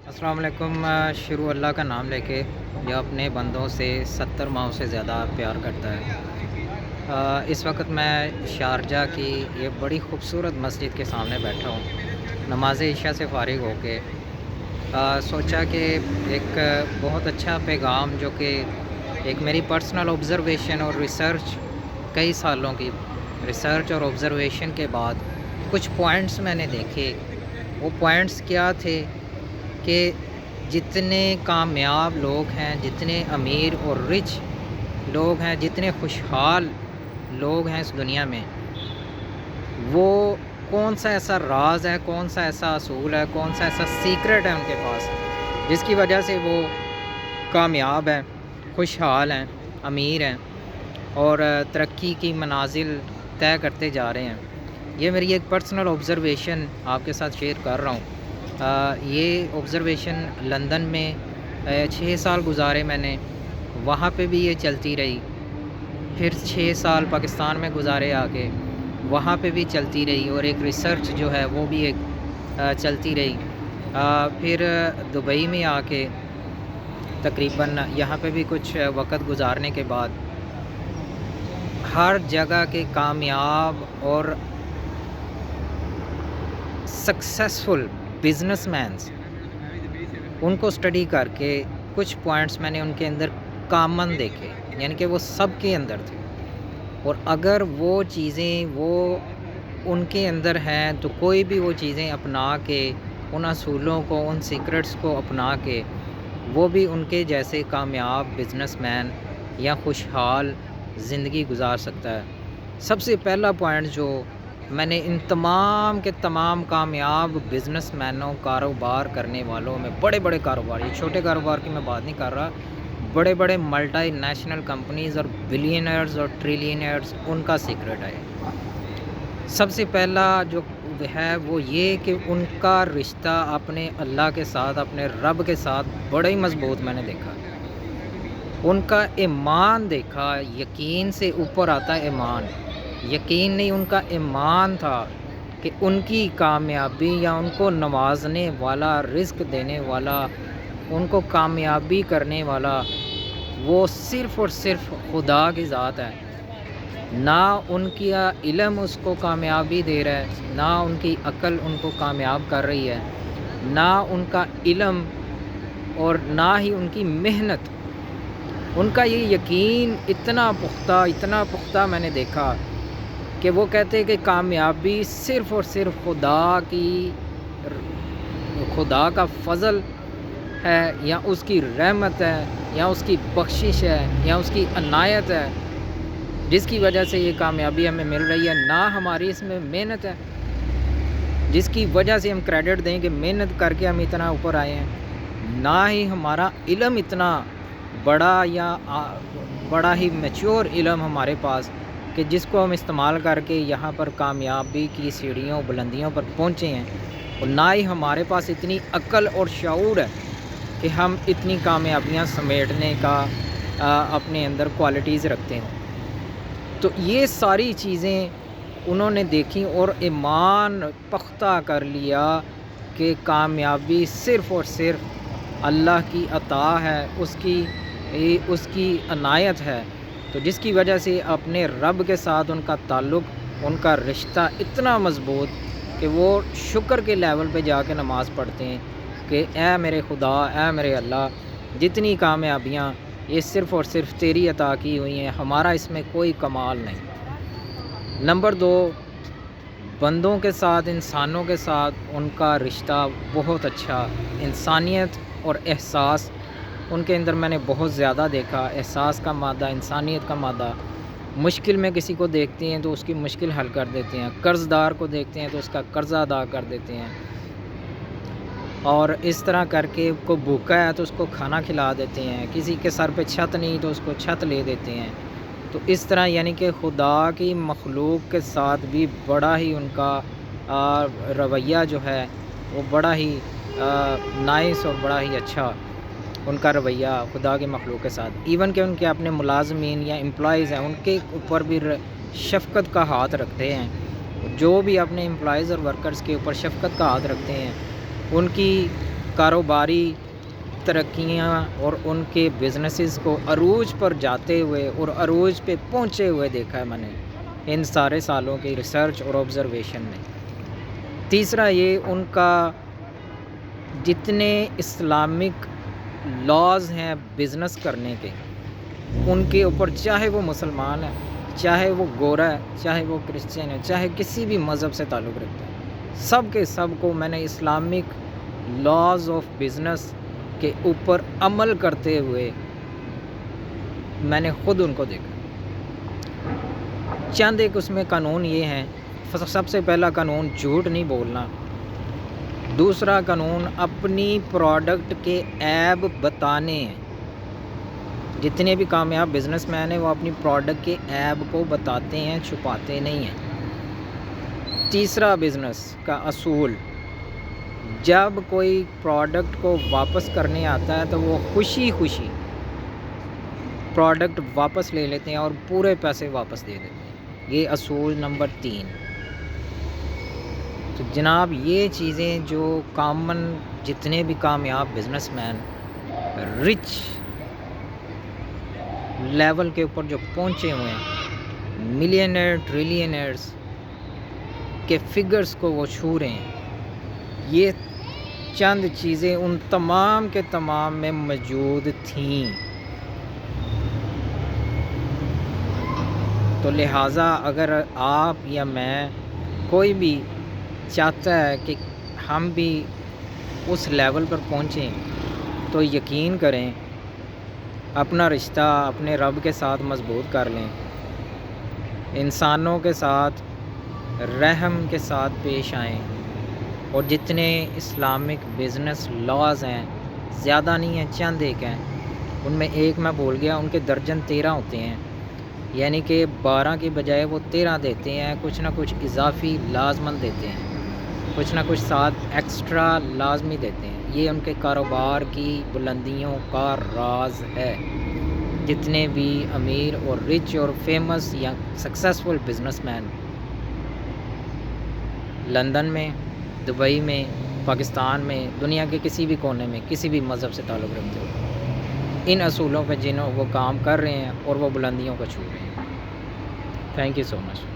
अस्सलाम वालेकुम। शुरू अल्लाह का नाम लेके जो अपने बंदों से 70 माह से ज़्यादा प्यार करता है। इस वक्त मैं शारजा की ये बड़ी खूबसूरत मस्जिद के सामने बैठा हूँ। नमाज इशा से फ़ारिग होके सोचा कि एक बहुत अच्छा पैगाम जो कि एक मेरी पर्सनल ऑब्ज़र्वेशन और रिसर्च, कई सालों की रिसर्च और ऑब्ज़र्वेशन के बाद कुछ पॉइंट्स मैंने देखे। वो पॉइंट्स क्या थे कि जितने कामयाब लोग हैं, जितने अमीर और रिच लोग हैं, जितने खुशहाल लोग हैं इस दुनिया में, वो कौन-सा ऐसा राज़ है, कौन-सा ऐसा असूल है, कौन-सा ऐसा सीक्रेट है उनके पास, जिसकी वजह से वो कामयाब हैं, खुशहाल हैं, अमीर हैं और तरक्की की मनाज़िल तय करते जा रहे हैं। ये मेरी एक पर्सनल ऑब्ज़र्वेशन आपके साथ शेयर कर रहा हूँ। ये ऑब्ज़र्वेशन लंदन में 6 साल गुज़ारे मैंने, वहाँ पे भी ये चलती रही। फिर 6 साल पाकिस्तान में गुज़ारे आके, वहाँ पे भी चलती रही और एक रिसर्च जो है वो भी एक चलती रही। फिर दुबई में आके तकरीबन यहाँ पे भी कुछ वक़्त गुज़ारने के बाद हर जगह के कामयाब और सक्सेसफुल बिज़नेसमैन्स, उनको स्टडी करके कुछ पॉइंट्स मैंने उनके अंदर कॉमन देखे, यानी कि वो सबके अंदर थे। और अगर वो चीज़ें वो उनके अंदर हैं तो कोई भी वो चीज़ें अपना के, उन असूलों को, उन सीक्रेट्स को अपना के वो भी उनके जैसे कामयाब बिजनेसमैन या खुशहाल ज़िंदगी गुजार सकता है। सबसे पहला पॉइंट जो मैंने इन तमाम के तमाम कामयाब बिजनेसमैनों, कारोबार करने वालों में, बड़े बड़े कारोबार, ये छोटे कारोबार की मैं बात नहीं कर रहा, बड़े बड़े मल्टीनेशनल कंपनीज़ और बिलियनर्स और ट्रिलियनर्स, उनका सीक्रेट है। सबसे पहला जो है वो ये कि उनका रिश्ता अपने अल्लाह के साथ, अपने रब के साथ बड़ा ही मज़बूत मैंने देखा। उनका ईमान देखा, यकीन से ऊपर आता है ईमान। यकीन नहीं, उनका ईमान था कि उनकी कामयाबी या उनको नवाज़ने वाला, रिज़्क देने वाला, उनको कामयाबी करने वाला, वो सिर्फ़ और सिर्फ़ खुदा की ज़ात है। ना उनकी इल्म उसको कामयाबी दे रहा है, ना उनकी अक्ल उनको कामयाब कर रही है, ना उनका इल्म और ना ही उनकी मेहनत। उनका ये यकीन इतना पुख्ता मैंने देखा कि वो कहते हैं कि कामयाबी सिर्फ़ और सिर्फ़ खुदा का फ़ज़ल है, या उसकी रहमत है, या उसकी बख्शिश है, या उसकी अनायत है, जिसकी वजह से ये कामयाबी हमें मिल रही है। ना हमारी इसमें मेहनत है, जिसकी वजह से हम क्रेडिट दें कि मेहनत करके हम इतना ऊपर आए हैं, ना ही हमारा इल्म इतना बड़ा या बड़ा ही मैच्योर इल्म हमारे पास कि जिसको हम इस्तेमाल करके यहाँ पर कामयाबी की सीढ़ियों, बुलंदियों पर पहुँचे हैं, और ना ही हमारे पास इतनी अक्ल और शऊर है कि हम इतनी कामयाबियाँ समेटने का अपने अंदर क्वालिटीज़ रखते हैं। तो ये सारी चीज़ें उन्होंने देखी और ईमान पुख्ता कर लिया कि कामयाबी सिर्फ़ और सिर्फ़ अल्लाह की अता है, उसकी अनायत है। तो जिसकी वजह से अपने रब के साथ उनका ताल्लुक़, उनका रिश्ता इतना मज़बूत कि वो शुक्र के लेवल पे जाके नमाज़ पढ़ते हैं कि ऐ मेरे खुदा, ऐ मेरे अल्लाह, जितनी कामयाबियाँ ये सिर्फ़ और सिर्फ़ तेरी अता की हुई हैं, हमारा इसमें कोई कमाल नहीं। नंबर 2, बंदों के साथ, इंसानों के साथ उनका रिश्ता बहुत अच्छा। इंसानियत और एहसास उनके अंदर मैंने बहुत ज़्यादा देखा। एहसास का मादा, इंसानियत का मादा। मुश्किल में किसी को देखते हैं तो उसकी मुश्किल हल कर देते हैं, कर्ज़दार को देखते हैं तो उसका कर्ज़ा अदा कर देते हैं, और इस तरह करके को भूखा है तो उसको खाना खिला देते हैं, किसी के सर पे छत नहीं तो उसको छत ले देते हैं। तो इस तरह यानी कि खुदा की मखलूक के साथ भी बड़ा ही उनका रवैया जो है वो बड़ा ही नाइस और बड़ा ही अच्छा उनका रवैया खुदा की मखलूक के साथ। इवन कि उनके अपने मुलाजमीन या एम्प्लॉइज़ हैं, उनके ऊपर भी शफ़क़त का हाथ रखते हैं। जो भी अपने एम्प्लॉइज़ और वर्कर्स के ऊपर शफ़क़त का हाथ रखते हैं, उनकी کاروباری ترقیاں اور ان کے بزنسز کو عروج پر جاتے ہوئے اور عروج پہ پہنچے ہوئے دیکھا ہے میں نے ان سارے سالوں کی ریسرچ اور آبزرویشن میں۔ تیسرا یہ ان کا جتنے اسلامک لاز ہیں بزنس کرنے کے، ان کے اوپر چاہے وہ مسلمان ہے، چاہے وہ گورا ہے، چاہے وہ کرسچن ہے، چاہے کسی بھی مذہب سے تعلق رکھتا ہے، سب کے سب کو میں نے اسلامک لاز آف بزنس کے اوپر عمل کرتے ہوئے میں نے خود ان کو دیکھا۔ چند ایک اس میں قانون یہ ہیں، سب سے پہلا قانون جھوٹ نہیں بولنا، دوسرا قانون اپنی پروڈکٹ کے عیب بتانے ہیں۔ جتنے بھی کامیاب بزنس مین ہیں وہ اپنی پروڈکٹ کے عیب کو بتاتے ہیں، چھپاتے نہیں ہیں۔ تیسرا بزنس کا اصول، جب کوئی پروڈکٹ کو واپس کرنے آتا ہے تو وہ خوشی خوشی پروڈکٹ واپس لے لیتے ہیں اور پورے پیسے واپس دے دیتے ہیں۔ یہ اصول نمبر 3۔ تو جناب یہ چیزیں جو کامن جتنے بھی کامیاب بزنس مین رچ لیول کے اوپر جو پہنچے ہوئے ہیں، ملینئر ٹریلینئرز کے فگرز کو وہ چھو رہے ہیں، یہ چند چیزیں ان تمام کے تمام میں موجود تھیں۔ تو لہٰذا اگر آپ یا میں کوئی بھی چاہتا ہے کہ ہم بھی اس لیول پر پہنچیں تو یقین کریں اپنا رشتہ اپنے رب کے ساتھ مضبوط کر لیں، انسانوں کے ساتھ رحم کے ساتھ پیش آئیں، اور جتنے اسلامک بزنس لاز ہیں زیادہ نہیں ہیں، چند ایک ہیں، ان میں ایک میں بھول گیا، ان کے درجن 13 ہوتے ہیں، یعنی کہ 12 کی بجائے وہ 13 دیتے ہیں، کچھ نہ کچھ اضافی لازمن دیتے ہیں، کچھ نہ کچھ ساتھ ایکسٹرا لازمی دیتے ہیں۔ یہ ان کے کاروبار کی بلندیوں کا راز ہے۔ جتنے بھی امیر اور رچ اور فیمس یا سکسیسفل بزنس مین لندن میں، دبئی میں، پاکستان میں، دنیا کے کسی بھی کونے میں کسی بھی مذہب سے تعلق رکھتے ہو، ان اصولوں پہ جنہوں وہ کام کر رہے ہیں اور وہ بلندیوں کو چھو رہے ہیں۔ Thank you so much.